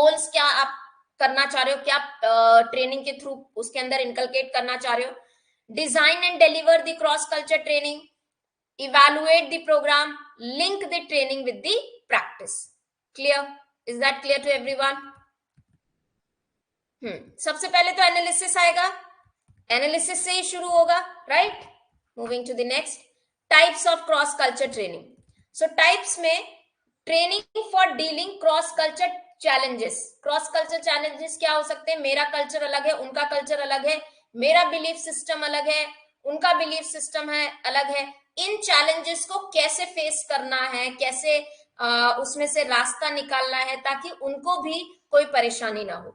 Goals क्या आप करना चाह रहे हो, क्या ट्रेनिंग के थ्रू उसके अंदर इनकलकेट करना चाह रहे हो. Design and deliver the cross culture training, evaluate the program, link the training with the practice. Clear? Is that clear to everyone? सबसे पहले तो एनालिसिस आएगा, एनालिसिस से ही शुरू होगा, right. Moving to the next, types of cross culture training. So types में training for dealing cross culture challenges. Cross culture challenges क्या हो सकते हैं? मेरा कल्चर अलग है, उनका कल्चर अलग है, मेरा बिलीफ सिस्टम अलग है, उनका बिलीफ सिस्टम है अलग है. इन चैलेंजेस को कैसे फेस करना है, कैसे उसमें से रास्ता निकालना है ताकि उनको भी कोई परेशानी ना हो.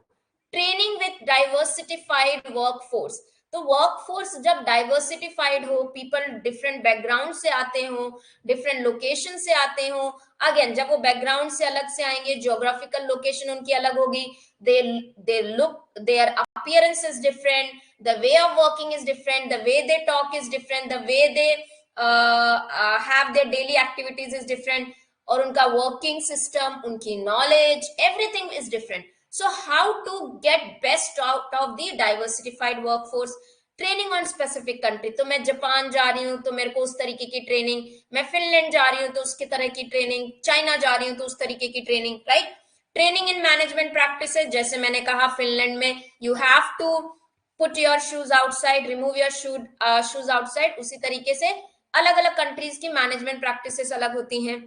Training with diversified workforce. तो वर्कफोर्स जब डाइवर्सिटिफाइड हो, पीपल डिफरेंट बैकग्राउंड से आते हो, डिफरेंट लोकेशन से आते हो, अगेन जब वो बैकग्राउंड से अलग से आएंगे, ज्योग्राफिकल लोकेशन उनकी अलग होगी, they look, their appearance is different, the way of working is different, the way they talk is different, the way they have their daily activities is different, और उनका वर्किंग सिस्टम, उनकी knowledge, everything is different. So how to get best out of the diversified workforce? Training on specific country. तो मैं Japan जा रही हूँ तो मेरे को उस तरीके की ट्रेनिंग, मैं फिनलैंड जा रही हूँ तो उसकी तरह की ट्रेनिंग, चाइना जा रही हूँ तो उस तरीके की training, right. Training in management practices, जैसे मैंने कहा फिनलैंड में you have to put your shoes outside, remove your shoes outside. उसी तरीके से अलग अलग कंट्रीज की मैनेजमेंट प्रैक्टिसेस अलग होती हैं.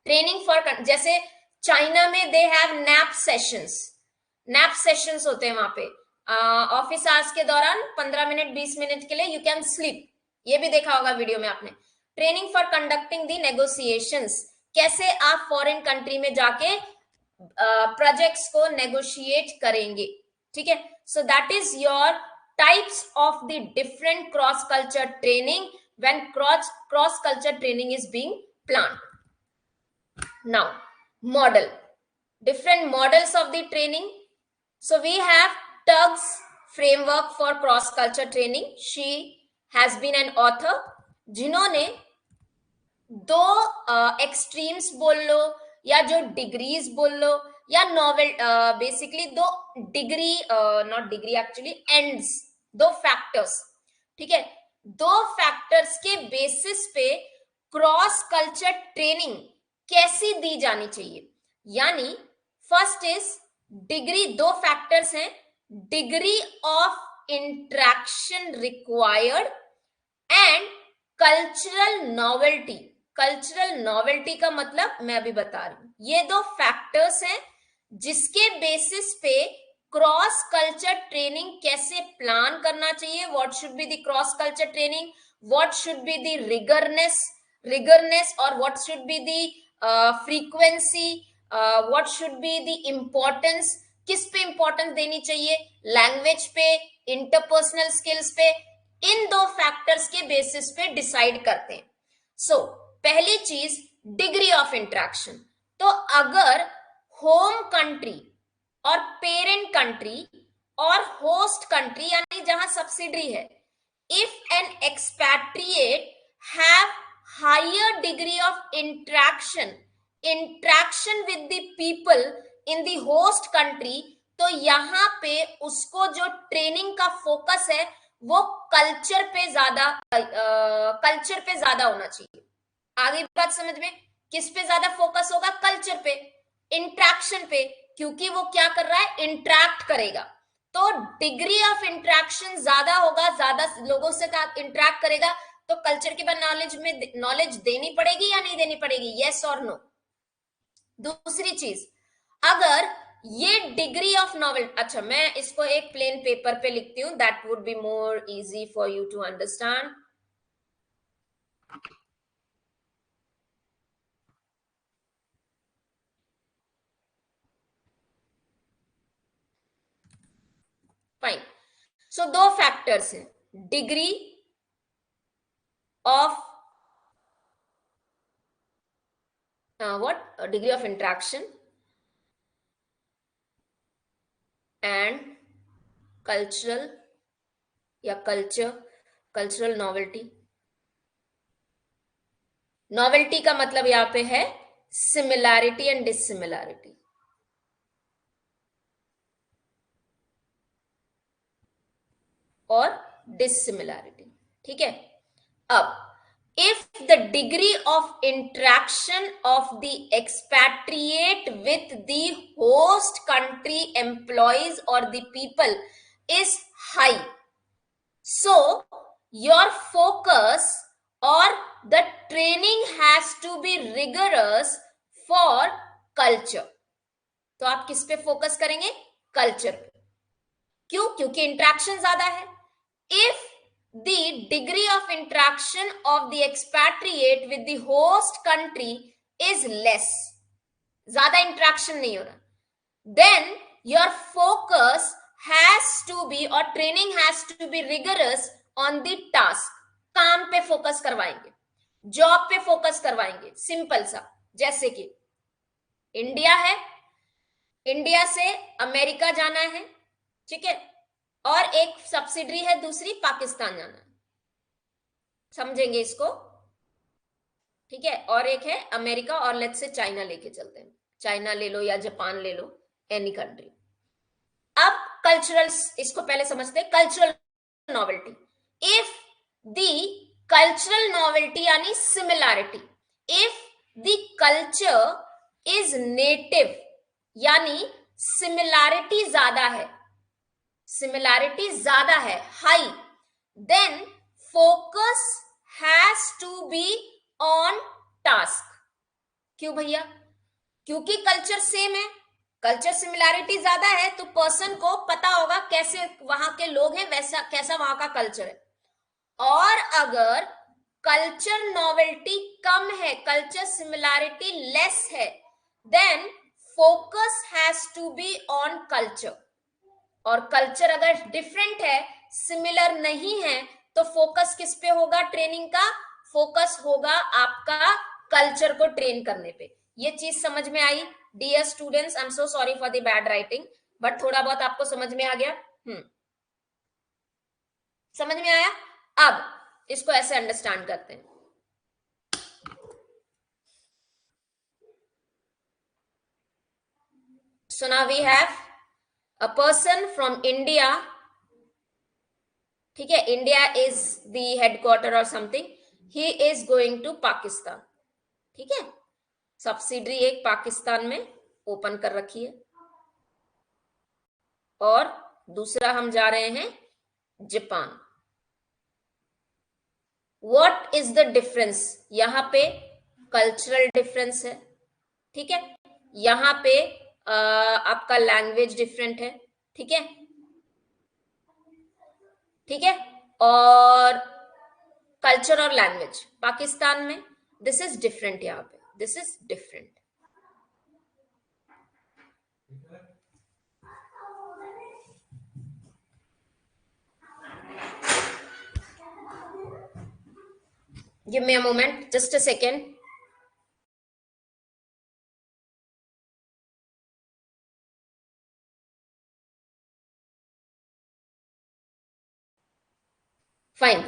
ट्रेनिंग फॉर, जैसे चाइना में they have nap sessions. Nap sessions होते हैं वहां पे, ऑफिस आवर्स के दौरान 15 मिनट 20 मिनट के लिए यू कैन स्लीप. ये भी देखा होगा वीडियो में आपने. Training for conducting the negotiations, कैसे आप फॉरेन कंट्री में जाके प्रोजेक्ट्स को नेगोशिएट करेंगे, ठीक है. So that is your types of the different cross culture training when cross culture training is being planned. Now, model, different models of the training. So we have Tug's framework for cross culture training. She has been an author जिन्होंने दो extremes बोल लो या जो degrees बोल लो या novel, basically दो degree, not degree actually, ends, दो factors, ठीक है. दो फैक्टर्स के बेसिस पे क्रॉस कल्चर ट्रेनिंग कैसी दी जानी चाहिए. यानी फर्स्ट इज डिग्री, दो फैक्टर्स हैं, degree of interaction required and cultural novelty. Cultural novelty का मतलब मैं अभी बता रही हूं. ये दो फैक्टर्स हैं जिसके बेसिस पे क्रॉस कल्चर ट्रेनिंग कैसे प्लान करना चाहिए. What should be the cross culture training, what should be the rigorousness और what should be the frequency, what should be the importance, किस पे इंपॉर्टेंस देनी चाहिए, लैंग्वेज पे, इंटरपर्सनल स्किल्स पे. इन दो फैक्टर्स के बेसिस पे डिसाइड करते हैं. सो पहली चीज डिग्री ऑफ इंट्रैक्शन. तो अगर होम कंट्री और पेरेंट कंट्री और होस्ट कंट्री यानी जहां सब्सिडरी है, if an expatriate have higher degree of interaction with the people in the host country, तो यहाँ पे उसको जो ट्रेनिंग का फोकस है वो कल्चर पे ज्यादा होना चाहिए. आगे बात समझ में, किस पे ज्यादा फोकस होगा? कल्चर पे, इंट्रैक्शन पे, क्योंकि वो क्या कर रहा है? इंट्रैक्ट करेगा. तो डिग्री ऑफ इंट्रैक्शन ज्यादा होगा, ज्यादा लोगों से इंट्रैक्ट करेगा, तो कल्चर के बारे नॉलेज देनी पड़ेगी या नहीं देनी पड़ेगी? यस और नो. दूसरी चीज, अगर ये डिग्री ऑफ नॉवेल, अच्छा मैं इसको एक प्लेन पेपर पे लिखती हूं, that would be more easy for you to understand. Fine. So दो फैक्टर्स हैं, degree of degree of interaction and cultural या cultural novelty. नॉवेल्टी का मतलब यहाँ पे है सिमिलैरिटी एंड डिसिमिलैरिटी. और डिसिमिलैरिटी। ठीक है, अब if the degree of interaction of the expatriate with the host country employees or the people is high, so your focus or the training has to be rigorous for culture। तो आप किस पे focus करेंगे? Culture पे। क्यों? क्योंकि interaction ज्यादा है। If the degree of interaction of the expatriate with the host country is less, ज्यादा इंट्रैक्शन नहीं हो रहा, then your focus has to be or training has to be rigorous on the task। काम पे focus करवाएंगे, job पे focus करवाएंगे। Simple सा, जैसे कि इंडिया है, इंडिया से अमेरिका जाना है, ठीक है, और एक सब्सिडरी है दूसरी पाकिस्तान जाना है, समझेंगे इसको, ठीक है, और एक है अमेरिका और लेट्स से चाइना लेके चलते हैं, चाइना ले लो या जापान ले लो, एनी कंट्री। अब कल्चरल, इसको पहले समझते हैं, cultural novelty. If the cultural novelty यानी similarity, if the culture is native यानी सिमिलैरिटी ज्यादा है, सिमिलैरिटी ज्यादा है, high, then focus has to be on task. क्यों भैया? क्योंकि कल्चर सेम है, कल्चर सिमिलैरिटी ज्यादा है, तो पर्सन को पता होगा कैसे वहां के लोग हैं, वैसा कैसा वहां का कल्चर है। और अगर कल्चर नॉवेल्टी कम है, कल्चर सिमिलैरिटी लेस है, then focus has to be on culture. और कल्चर अगर डिफरेंट है, सिमिलर नहीं है, तो फोकस किस पे होगा? ट्रेनिंग का फोकस होगा आपका कल्चर को ट्रेन करने पे। ये चीज समझ में आई? Dear students, I am so sorry for the bad writing, but थोड़ा बहुत आपको समझ में आ गया? समझ में आया? अब इसको ऐसे अंडरस्टैंड करते हैं। So now we have a person from India, ठीक है, India is the headquarter or something, he is going to Pakistan, ठीक है, सब्सिडरी एक पाकिस्तान में ओपन कर रखी है, और दूसरा हम जा रहे हैं Japan. What is the difference? यहां पे कल्चरल डिफरेंस है, ठीक है, यहां पे आपका लैंग्वेज डिफरेंट है, ठीक है, ठीक है, और कल्चर और लैंग्वेज पाकिस्तान में दिस इज डिफरेंट, यहां पे this is different. Give me a moment, just a second. Fine.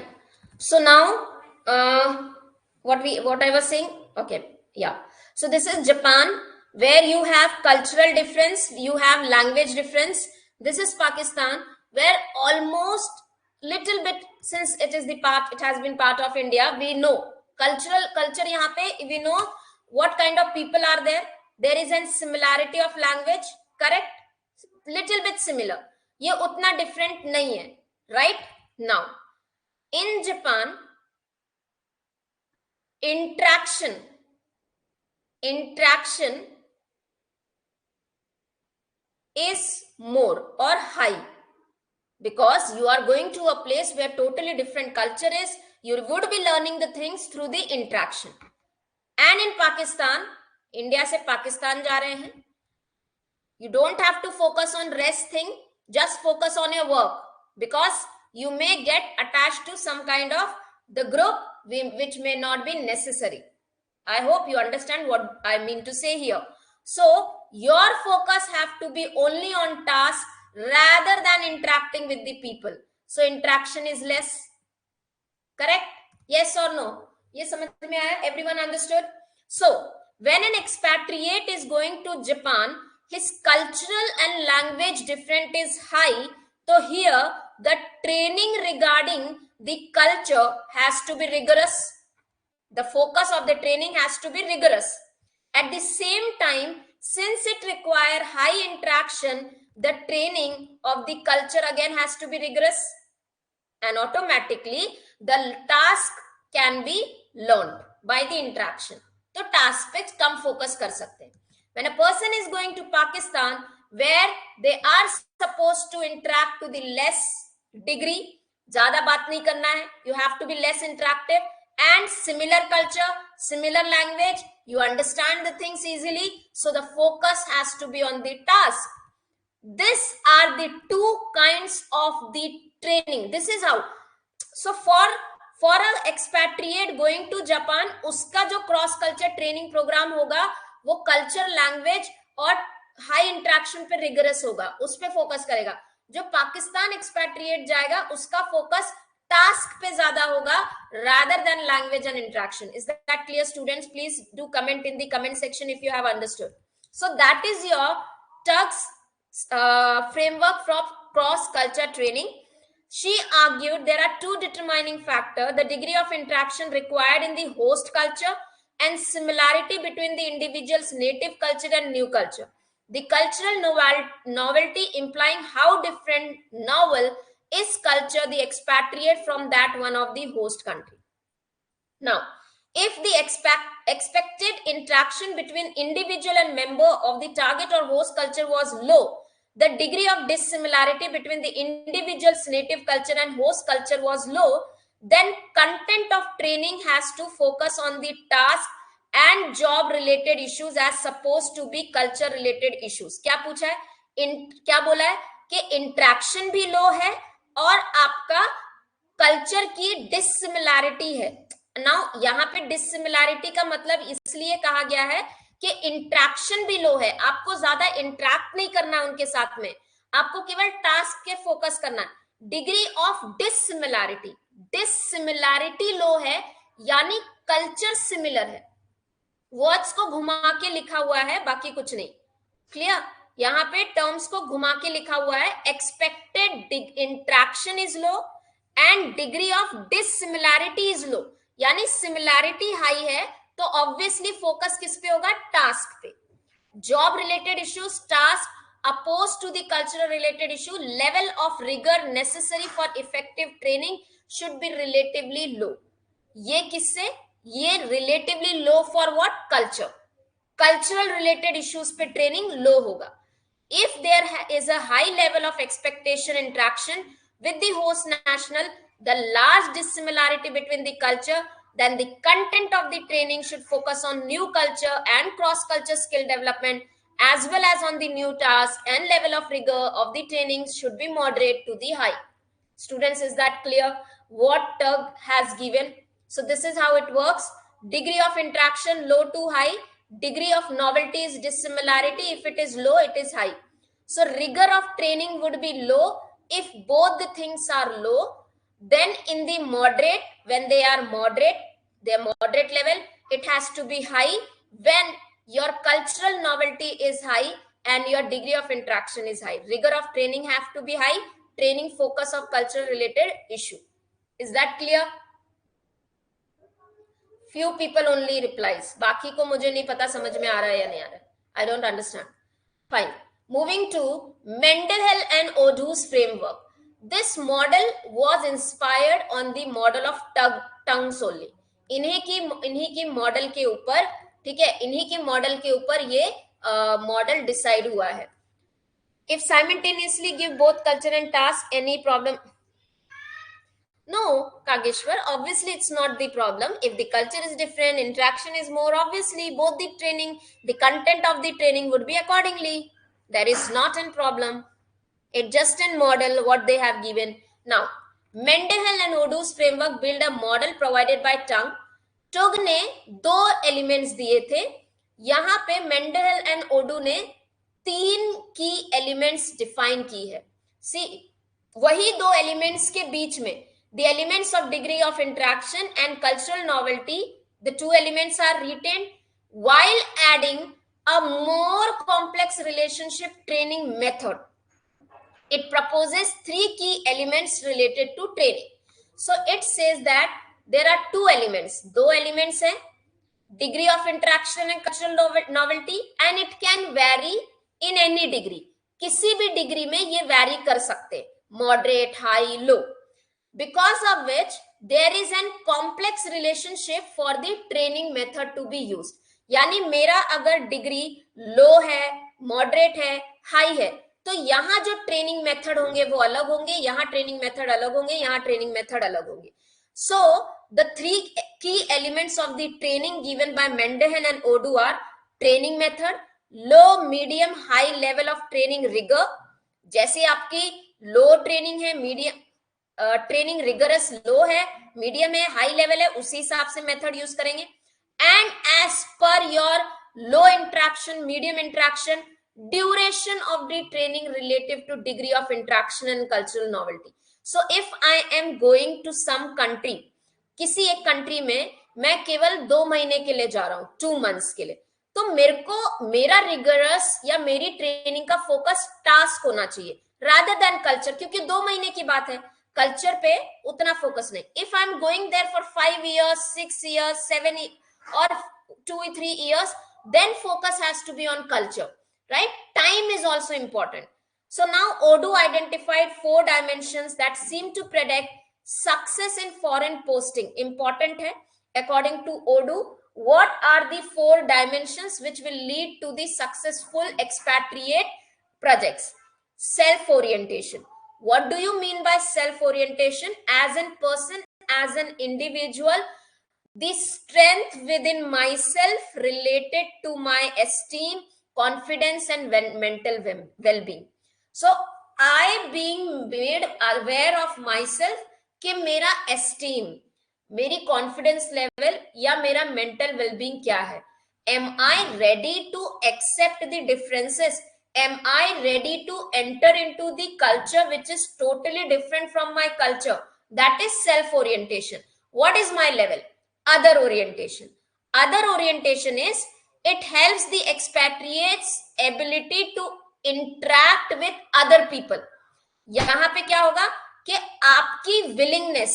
So now, what I was saying, okay, yeah. So this is Japan, where you have cultural difference, you have language difference. This is Pakistan, where almost little bit, since it has been part of India, we know culture यहाँ पे, we know what kind of people are there. There is a similarity of language, correct? Little bit similar. ये उतना different नहीं है, right? Now, in Japan, interaction is more or high, because you are going to a place where totally different culture is, you would be learning the things through the interaction. And in Pakistan, India से Pakistan जा रहे हैं, you don't have to focus on rest thing, just focus on your work, because you may get attached to some kind of the group which may not be necessary. I hope you understand what I mean to say here. So your focus have to be only on task rather than interacting with the people. So interaction is less, correct? Yes or no? ये समझ में आया? Everyone understood? So when an expatriate is going to Japan, his cultural and language difference is high, So here the training regarding the culture has to be rigorous. The focus of the training has to be rigorous. At the same time, since it requires high interaction, the training of the culture again has to be rigorous, and automatically the task can be learned by the interaction. तो task पे कम focus कर सकते हैं. When a person is going to Pakistan, where they are supposed to interact to the less degree, ज़्यादा बात नहीं करना है, you have to be less interactive, and similar culture, similar language, you understand the things easily, so the focus has to be on the task. These are the two kinds of the training. This is how. So for an expatriate going to Japan, उसका जो cross culture training program होगा वो culture, language और high interaction पे rigorous होगा, उस पे focus करेगा. जो पाकिस्तान expatriate जाएगा उसका focus task पे ज्यादा होगा rather than language and interaction. Is that clear, students? Please do comment in the comment section if you have understood. So that is your TUGS framework for cross culture training. She argued there are two determining factors: the degree of interaction required in the host culture and similarity between the individual's native culture and new culture. The cultural novelty implying how different novel is culture the expatriate from that one of the host country. Now, if the expected interaction between individual and member of the target or host culture was low, the degree of dissimilarity between the individual's native culture and host culture was low, then content of training has to focus on the task and job related issues as supposed to be culture related issues. क्या पूछा है? क्या बोला है कि interaction भी लो है और आपका कल्चर की डिसिमिलैरिटी है. नाउ यहाँ पे डिसिमिलैरिटी का मतलब इसलिए कहा गया है कि इंट्रैक्शन भी लो है, आपको ज्यादा इंट्रैक्ट नहीं करना उनके साथ में, आपको केवल टास्क के फोकस करना. डिग्री ऑफ डिसिमिलैरिटी, डिसिमिलैरिटी लो है यानी कल्चर सिमिलर है. वर्ड्स को घुमा के लिखा हुआ है, बाकी कुछ नहीं. क्लियर? यहाँ पे टर्म्स को घुमा के लिखा हुआ है. Expected interaction is low and degree of dissimilarity is low, यानी सिमिलैरिटी हाई है तो ऑब्वियसली फोकस किस पे होगा? टास्क पे. Job related issues task oppose to the cultural related issue. Level of rigor necessary for effective training should be relatively low. ये किससे? ये relatively low for what? Culture. Cultural related issues पे training low होगा. If there is a high level of expectation interaction with the host national, the large dissimilarity between the culture, then the content of the training should focus on new culture and cross-culture skill development as well as on the new task, and level of rigor of the training should be moderate to the high. Students, is that clear what TUG has given? So this is how it works. Degree of interaction low to high. Degree of novelty is dissimilarity. If it is low, it is high. So rigor of training would be low. If both the things are low, then in the moderate, when they are moderate, their moderate level, it has to be high when your cultural novelty is high and your degree of interaction is high. Rigor of training have to be high. Training focus of cultural related issue. Is that clear? Few people only replies. बाकी को मुझे नहीं पता समझ में आ रहा है या नहीं आ रहा है. I don't understand. Fine. Moving to Mendenhall and Odu's framework. This model was inspired on the model of tongues only. इन्हीं की मॉडल के ऊपर, ठीक है, इन्हीं की मॉडल के ऊपर ये मॉडल डिसाइड हुआ है. If simultaneously give both culture and task, any problem? No, Kageshwar, obviously it's not the problem. If the culture is different, interaction is more, obviously both the training, the content of the training would be accordingly. There is not a problem. It's just a model what they have given. Now, Mendenhall and Odu's framework build a model provided by TUG. TUG ने दो elements दिए थे. यहाँ पे Mendenhall and Odu ने 3 की elements define की है. सी वही दो एलिमेंट्स के बीच में the elements of degree of interaction and cultural novelty, the two elements are retained while adding a more complex relationship training method. It proposes 3 key elements related to training. So it says that there are 2 elements. दो elements हैं, degree of interaction and cultural novelty, and it can vary in any degree. किसी भी degree में ये vary कर सकते, moderate, high, low, because of which there is an complex relationship for the training method to be used. यानी मेरा अगर degree लो है, मॉडरेट है, हाई है, तो यहाँ जो ट्रेनिंग मेथड होंगे वो अलग होंगे, यहाँ ट्रेनिंग मेथड अलग होंगे, यहाँ ट्रेनिंग मेथड अलग होंगे. So the 3 key elements of the training given by Mendenhall and Odu are training method, low, medium, high level of training rigor. जैसे आपकी लो ट्रेनिंग है, मीडियम ट्रेनिंग रिगरस लो है, medium है, high level है, उसी हिसाब से method use करेंगे. And as per your low interaction, medium interaction, duration of the training relative to degree of interaction and cultural novelty. So if I am going to some country, किसी एक country में मैं केवल 2 महीने के लिए जा रहा हूं, 2 मंथ्स के लिए, तो मेरे को मेरा रिगरस या मेरी ट्रेनिंग का फोकस टास्क होना चाहिए रादर देन कल्चर, क्योंकि 2 महीने की बात है, कल्चर पे उतना फोकस नहीं. If I am going there for 5 years, 6 years, 7 or 2-3 years, then focus has to be on culture, right? Time is also important. So now Odu identified 4 dimensions that seem to predict success in foreign posting. Important hai, according to Odu, what are the 4 dimensions which will lead to the successful expatriate projects? Self orientation. What do you mean by self orientation? As in person, as an individual, the strength within myself related to my esteem, confidence and mental well-being. So I being made aware of myself कि मेरा esteem, मेरी confidence level या मेरा mental well-being क्या है. Am I ready to accept the differences? Am I ready to enter into the culture which is totally different from my culture? That is self-orientation. What is my level? Other orientation. Other orientation is it helps the expatriates ability to interact with other people. यहाँ पे क्या होगा कि आपकी willingness,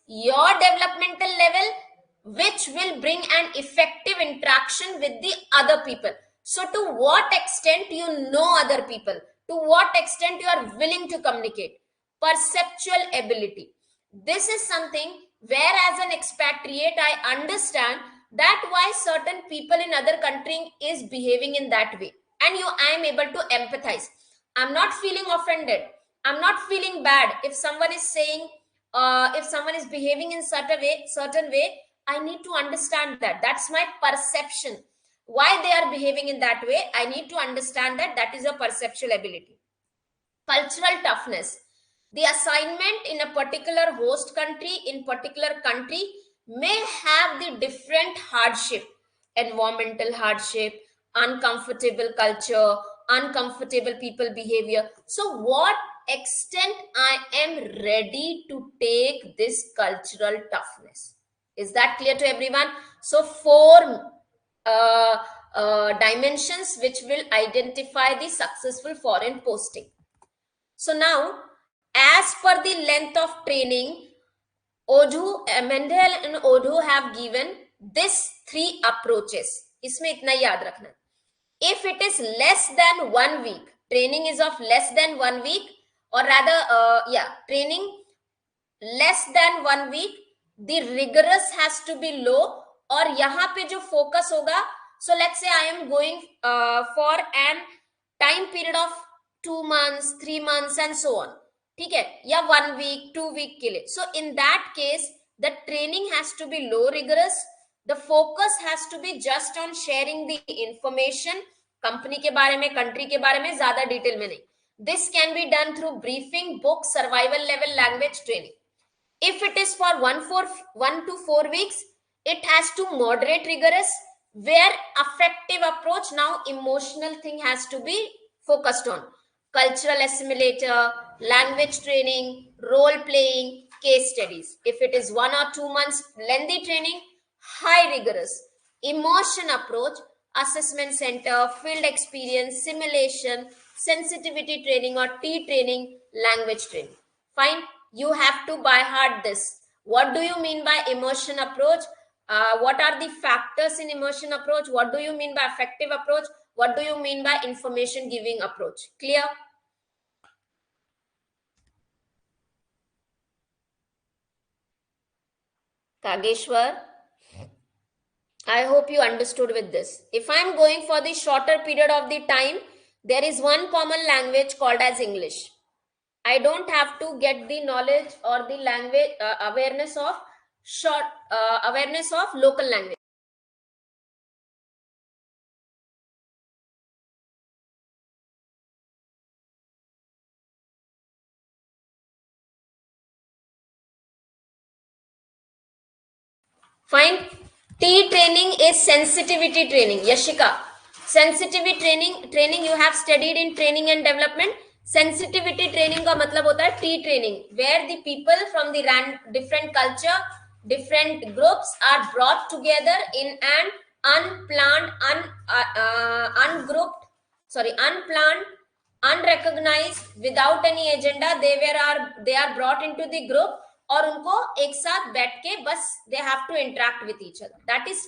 your developmental level, which will bring an effective interaction with the other people. So to what extent you know other people, to what extent you are willing to communicate, perceptual ability. This is something where as an expatriate I understand that why certain people in other country is behaving in that way, and I am able to empathize. I'm not feeling offended, I'm not feeling bad if someone is saying if someone is behaving in certain way, I need to understand that. That's my perception. Why they are behaving in that way, I need to understand that. That is a perceptual ability. Cultural toughness. The assignment in a particular host country, in particular country, may have the different hardship, environmental hardship, uncomfortable culture, uncomfortable people behavior. So what extent I am ready to take this cultural toughness? Is that clear to everyone? So 4 dimensions which will identify the successful foreign posting. So now, as per the length of training, Mendenhall and Odu have given this 3 approaches. इसमें इतना याद रखना. If it is less than 1 week, training is of less than 1 week, or rather, training less than 1 week, the rigorous has to be low. और यहाँ पे जो focus होगा, so let's say I am going for an time period of 2 months, 3 months and so on. ठीक है, या 1 week, 2 week के लिए. So in that case, the training has to be low rigorous. The focus has to be just on sharing the information, company के बारे में, country के बारे में, ज़्यादा detail में नहीं. This can be done through briefing, book, survival level language training. If it is for 1 to 4 weeks, it has to moderate rigorous, where affective approach, now emotional thing has to be focused on. Cultural assimilator, language training, role playing, case studies. If it is 1 or 2 months lengthy training, high rigorous. Emotion approach, assessment center, field experience, simulation, sensitivity training or T training, language training. Fine, you have to by heart this. What do you mean by immersion approach? What are the factors in immersion approach? What do you mean by effective approach? What do you mean by information giving approach? Clear? Kageshwar, I hope you understood with this. If I am going for the shorter period of the time, there is one common language called as English. I don't have to get the knowledge or the language awareness of awareness of local language. Fine. T training is sensitivity training. Yashika, sensitivity training you have studied in training and development. Sensitivity training का मतलब होता है T training, where the people from the different culture, different groups are brought together in an unplanned, unplanned, unrecognized, without any agenda. They are brought into the group और उनको एक साथ बैठ के बस they have to interact with each other. That is